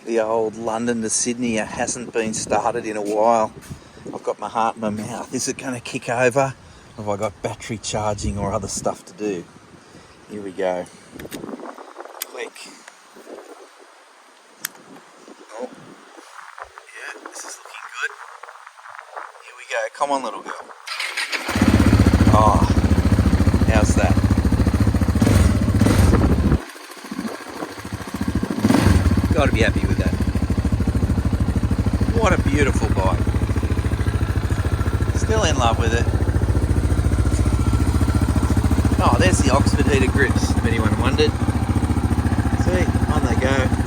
The old London to Sydney hasn't been started in a while. I've got my heart in my mouth. Is it going to kick over? Or have I got battery charging or other stuff to do? Here we go. Click. Oh, yeah, this is looking good. Here we go. Come on, little girl. Oh, how's that? Got to be happy with that. What a beautiful bike. Still in love with it. Oh, there's the Oxford heated grips, if anyone wondered. See, on they go.